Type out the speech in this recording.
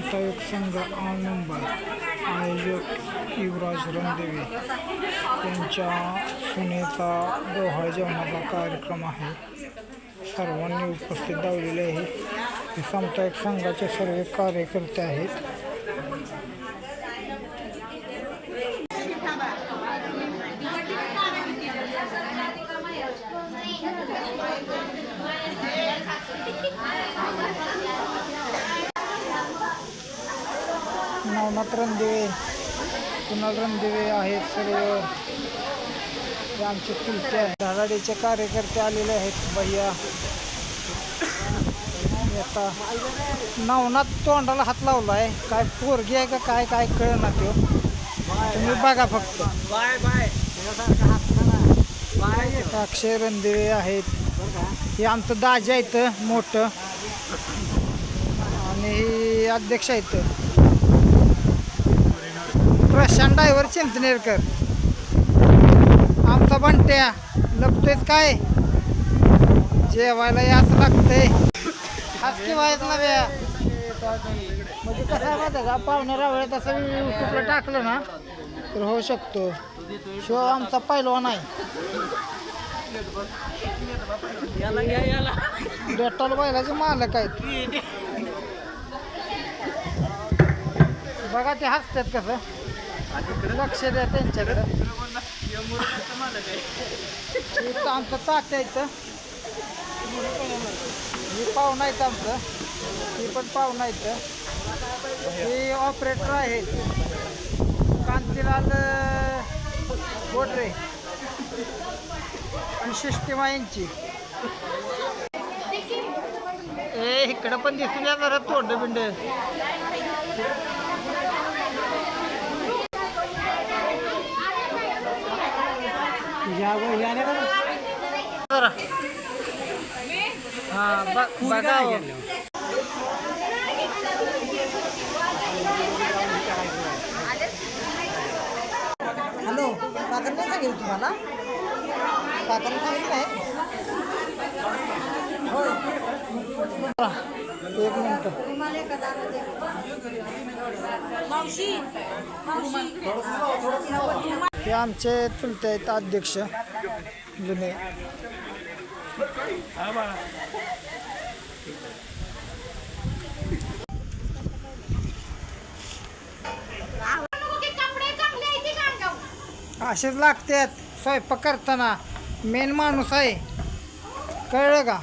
साप्ताहिक संघ मुंबई आयोजक युवराज रणदिवे यांच्या सुनेचा डोहाळे जेवणाचा कार्यक्रम आहे. सर्वांनी उपस्थित लावलेले आहे. हे साप्ताहिक संघाचे सर्व कार्यकर्ते आहेत. नवनाथ रणदिवे, कुणाल रणदिवे आहेत. सर्व हे आमचे चुलते आहेत. धडाडीचे कार्यकर्ते आलेले आहेत. भैया आता नवनाथ तोंडाला हात लावला आहे. काय पोरगी आहे का काय काय कळना तो. तुम्ही बघा फक्त. अक्षय रणदिवे आहेत. हे आमचं दाजी आहेत मोठं आणि हे अध्यक्ष आहेत प्रशांत ड्रायव्हर चिंचनेरकर. आमचा बंट्या लपतोयच काय, जेवायला याच लागतंय. हाच व्हायचं ना म्हणजे कसं आहे माहिती का, पाहुणे रावळे तसं युट्यूबला टाकलं ना तर होऊ शकतो. शिव आमचा पहिलवान आहे. डेटॉल बैलाचे मालक आहेत. बघा ते हसतात कसं, लक्ष द्या त्यांच्याकडं. इथं आमचं तात्या इथं, ही पाहुणा आहेत आमचं, ही पण पाहुणा इथं. ही ऑपरेटर आहेत कांतीलाल बोटरे आणि सिस्टिमा यांची. इकडं पण दिसून या जरा तोंड बिंड. हा बघा हॅलो, काकांनी सांगितलं तुम्हाला? काकांनी सांगितलं आहे. एक मिनिट. हे आमचे चुलते आहेत अध्यक्ष जुने. असेच लागतात स्वयंपाक करताना. मेन माणूस आहे, कळलं का?